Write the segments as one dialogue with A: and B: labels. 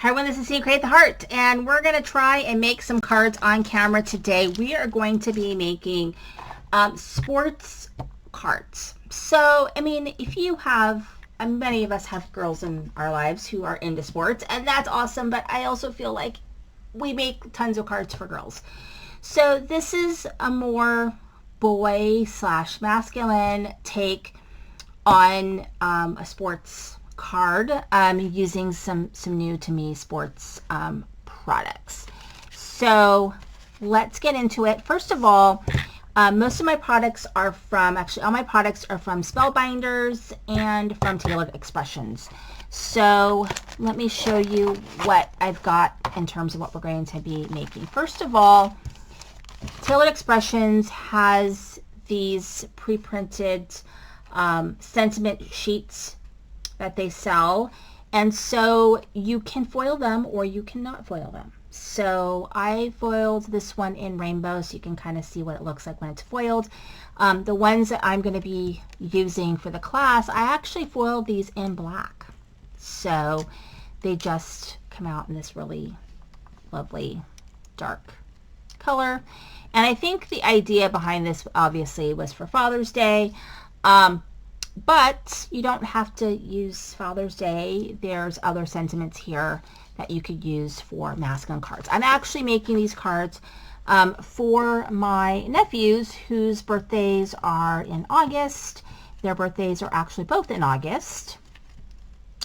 A: Hi everyone, this is C Create the Heart, and we're going to try and make some cards on camera today. We are going to be making sports cards. So, I mean, if you have, many of us have girls in our lives who are into sports, and that's awesome, but I also feel like we make tons of cards for girls. So this is a more boy / masculine take on a sports card using some new to me sports products. So let's get into it. First of all, most of my products are from, actually all my products are from Spellbinders and from Tailored Expressions. So let me show you what I've got in terms of what we're going to be making. First of all, Tailored Expressions has these pre-printed sentiment sheets that they sell, and so you can foil them or you cannot foil them. So I foiled this one in rainbow so you can kind of see what it looks like when it's foiled. The ones that I'm going to be using for the class, I actually foiled these in black, so they just come out in this really lovely dark color. And I think the idea behind this obviously was for Father's Day. But you don't have to use Father's Day. There's other sentiments here that you could use for masculine cards. I'm actually making these cards for my nephews whose birthdays are in August. Their birthdays are actually both in August.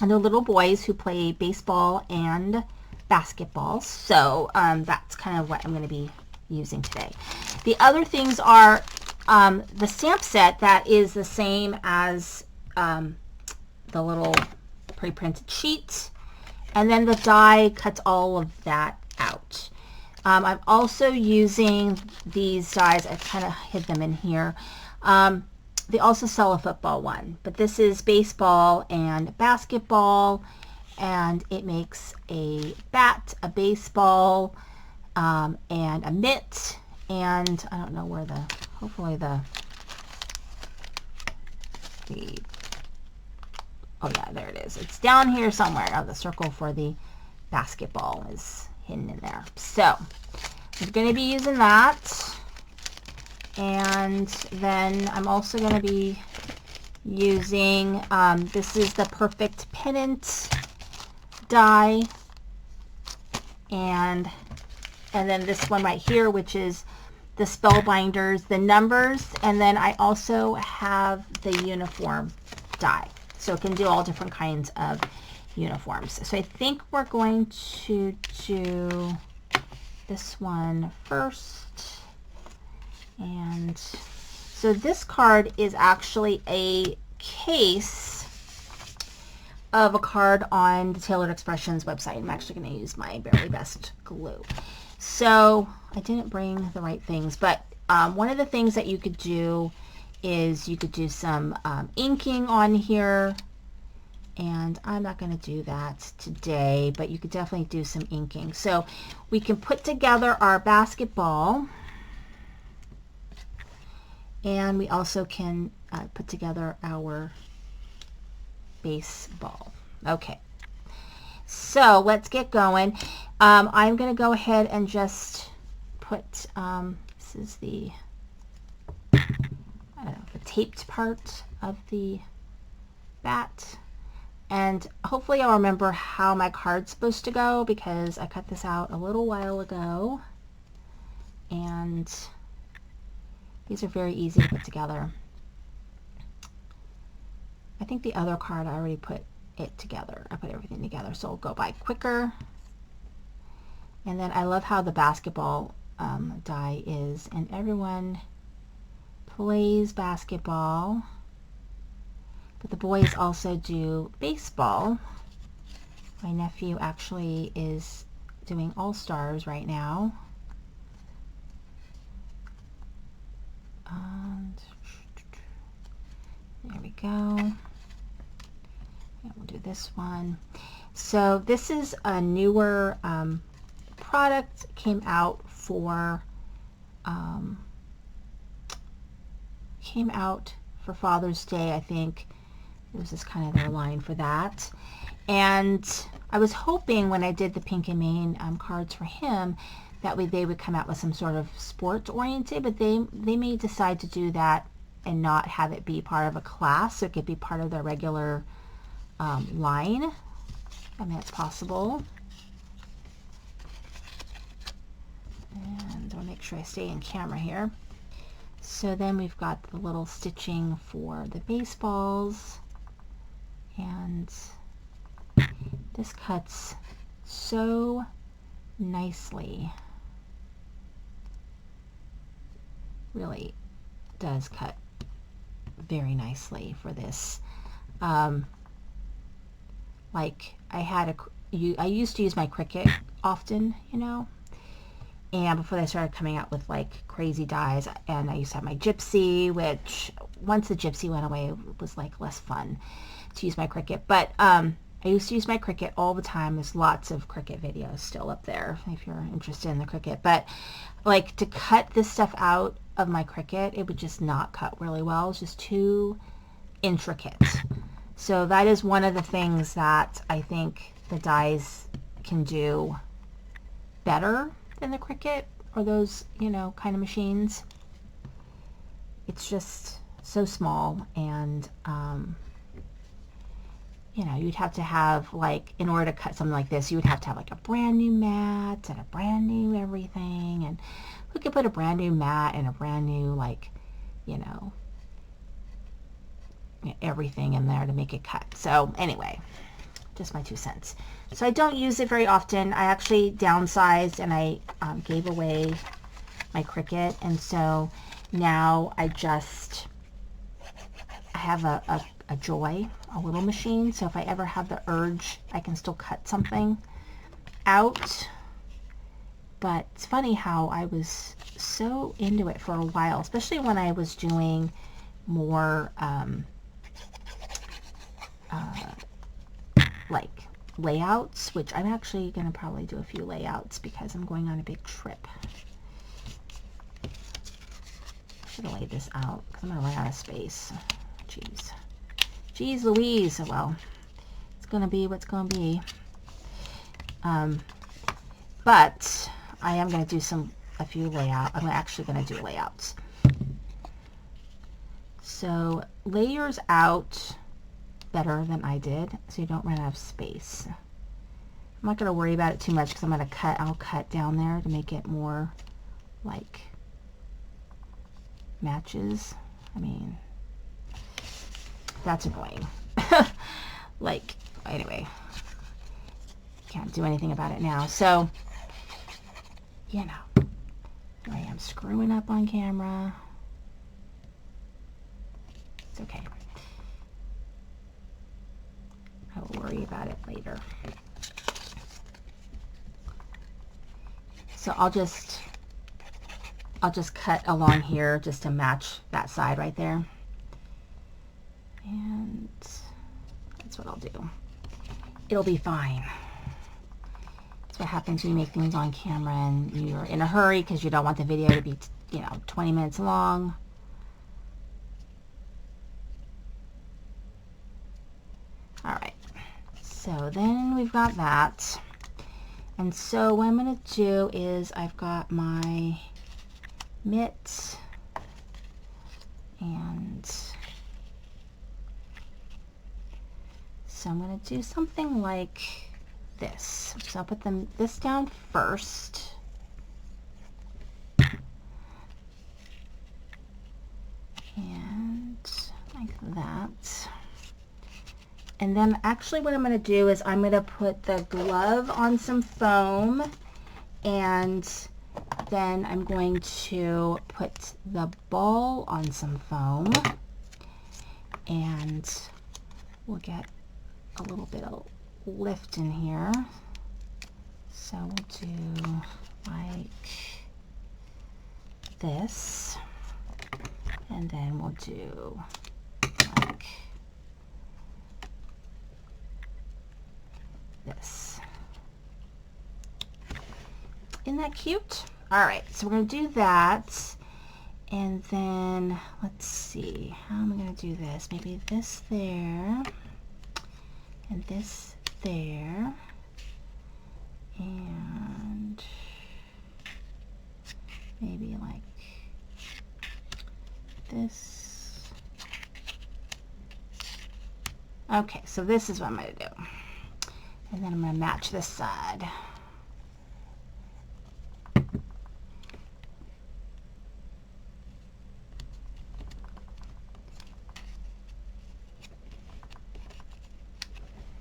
A: And they're little boys who play baseball and basketball. So that's kind of what I'm going to be using today. The other things are the stamp set that is the same as the little pre-printed sheet, and then the die cuts all of that out. I'm also using these dies. I kind of hid them in here. They also sell a football one, but this is baseball and basketball, and it makes a bat, a baseball, and a mitt, and I don't know where the, hopefully the oh yeah, there it is. It's down here somewhere. Oh, the circle for the basketball is hidden in there. So I'm going to be using that, and then I'm also going to be using this is the Perfect Pennant die, and then this one right here, which is the Spellbinders, the numbers, and then I also have the uniform die. So it can do all different kinds of uniforms. So I think we're going to do this one first. And so this card is actually a case of a card on the Tailored Expressions website. I'm actually going to use my Very Best glue. So I didn't bring the right things, but one of the things that you could do is you could do some inking on here, and I'm not going to do that today, but you could definitely do some inking. So we can put together our basketball, and we also can put together our baseball. Okay. So let's get going. I'm going to go ahead and just put, this is the, I don't know, the taped part of the bat. And hopefully I'll remember how my card's supposed to go, because I cut this out a little while ago. And these are very easy to put together. I think the other card I already put it together. I put everything together, so it'll go by quicker. And then I love how the basketball die is, and everyone plays basketball, but the boys also do baseball. My nephew actually is doing All-Stars right now. And there we go. And we'll do this one. So this is a newer product. Came out for Father's Day, I think, This is kind of their line for that. And I was hoping when I did the Pink and Main cards for him that they would come out with some sort of sports oriented, but they may decide to do that and not have it be part of a class, so it could be part of their regular line. I mean, it's possible. And I'll make sure I stay in camera here. So then we've got the little stitching for the baseballs, and this cuts so nicely. Really does cut very nicely for this. Like I used to use my Cricut often, you know, and before they started coming out with like crazy dies, and I used to have my Gypsy, which once the Gypsy went away, it was like less fun to use my Cricut. But I used to use my Cricut all the time. There's lots of Cricut videos still up there if you're interested in the Cricut. But like to cut this stuff out of my Cricut, it would just not cut really well. It's just too intricate. So that is one of the things that I think the dies can do better than the Cricut or those, you know, kind of machines. It's just so small, and you know, you'd have to have, like, in order to cut something like this, you would have to have like a brand new mat and a brand new everything, and who could put a brand new mat and a brand new, like, you know, everything in there to make it cut. So anyway, just my 2 cents. So I don't use it very often. I actually downsized and I gave away my Cricut, and so now I have a Joy, a little machine, so if I ever have the urge, I can still cut something out. But it's funny how I was so into it for a while, especially when I was doing more like layouts, which I'm actually going to probably do a few layouts because I'm going on a big trip. I should have laid this out because I'm going to run out of space. Jeez Louise. Well, it's going to be what's going to be. But I am going to do a few layouts. I'm actually going to do layouts. So layers out better than I did, so you don't run out of space. I'm not going to worry about it too much because I'm going to cut. I'll cut down there to make it more like matches. I mean, that's annoying. Like, anyway, can't do anything about it now. So, you know, here I am screwing up on camera. It's okay. I will worry about it later. So I'll just cut along here just to match that side right there. And that's what I'll do. It'll be fine. That's what happens when you make things on camera and you're in a hurry because you don't want the video to be, you know, 20 minutes long. All right. So then we've got that. And so what I'm going to do is I've got my mitt, and so I'm going to do something like this. So I'll put this down first. And like that. And then actually what I'm going to do is I'm going to put the glove on some foam, and then I'm going to put the ball on some foam, and we'll get a little bit of lift in here. So we'll do like this, and then we'll do like this. Isn't that cute? All right, so we're going to do that, And then, let's see, how am I going to do this? Maybe this there, and this there, and maybe like this. Okay, so this is what I'm going to do. And then I'm going to match this side.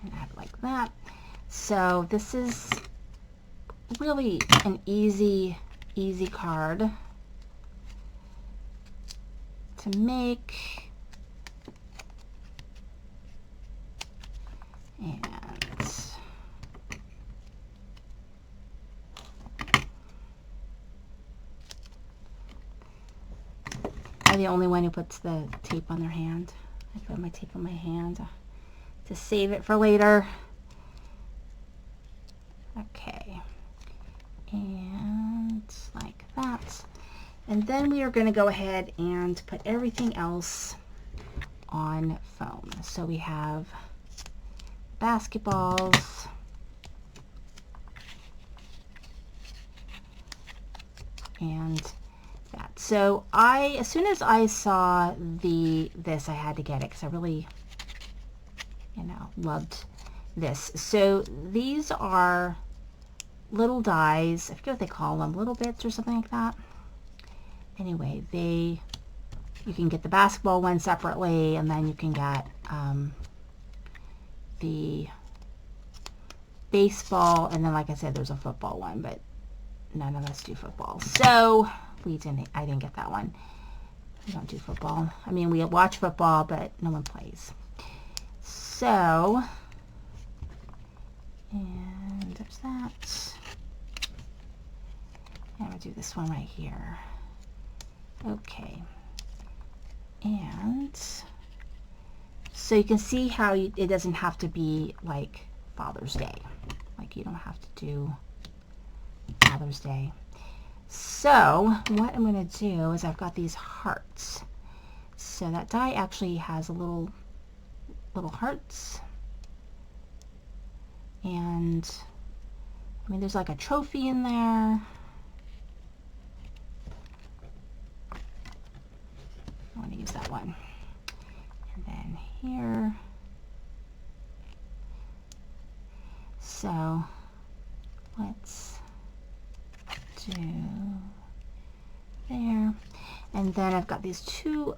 A: And add like that. So this is really an easy card to make. And I'm the only one who puts the tape on their hand. I put my tape on my hand to save it for later. Okay, and like that. And then we are going to go ahead and put everything else on foam. So we have basketballs, and that. So as soon as I saw this, I had to get it because I really, loved this. So these are little dies. I forget what they call them, little bits or something like that. Anyway, you can get the basketball one separately, and then you can get the baseball, and then like I said, there's a football one, but none of us do football, so I didn't get that one. We don't do football. I mean, we watch football, but no one plays. So, and there's that. And we'll do this one right here. Okay. And so you can see how it doesn't have to be like Father's Day. Like, you don't have to do Father's Day. So what I'm going to do is I've got these hearts. So that die actually has a little hearts. And I mean, there's like a trophy in there. I want to use that one. And then here. So let's do there. And then I've got these two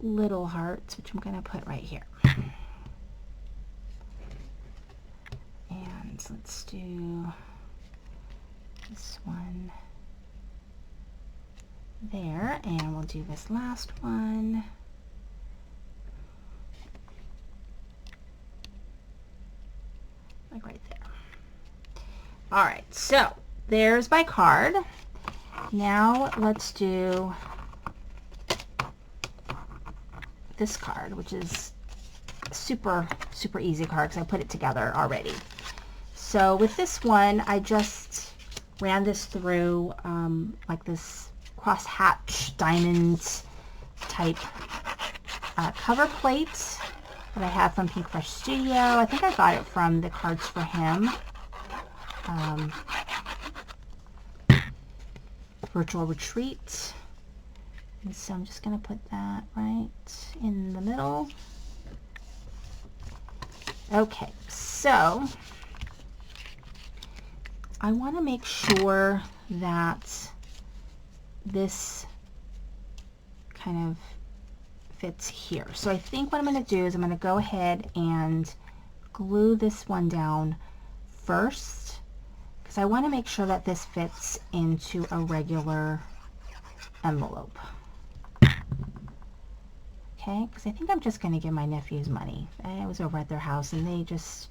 A: little hearts, which I'm going to put right here. And let's do this one there, and we'll do this last one like right there. All right, so there's my card. Now let's do this card, which is super easy card because I put it together already. So with this one, I just ran this through like this cross-hatch diamond type cover plate that I have from Pink Fresh Studio. I think I got it from the Cards for Him virtual retreat. And so I'm just going to put that right in the middle. Okay, so I want to make sure that this kind of fits here. So I think what I'm going to do is I'm going to go ahead and glue this one down first, because I want to make sure that this fits into a regular envelope. Okay, because I think I'm just going to give my nephews money. I was over at their house and they just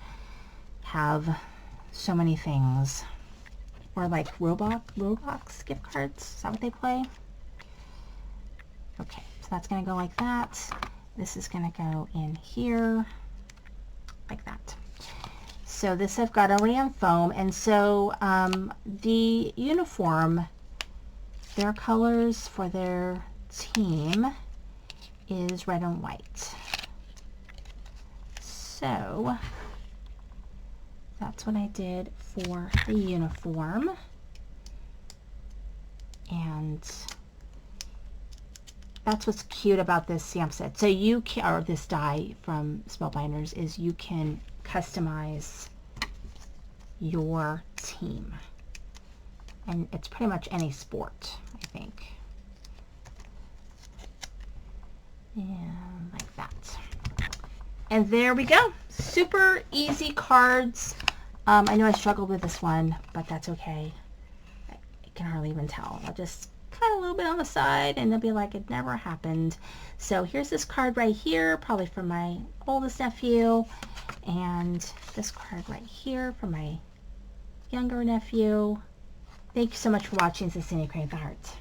A: have so many things. Or like Roblox gift cards. Is that what they play? Okay, so that's going to go like that. This is going to go in here like that. So this I've got already on foam. And so the uniform their colors for their team is red and white. So that's what I did for the uniform. And that's what's cute about this stamp set. So you can, or this die from Spellbinders, is you can customize your team. And it's pretty much any sport, I think. And like that. And there we go. Super easy cards. I know I struggled with this one, but that's okay. I can hardly even tell. I'll just cut a little bit on the side and they'll be like it never happened. So here's this card right here, probably from my oldest nephew, and this card right here from my younger nephew. Thank you so much for watching. This is Cindy Creative Art.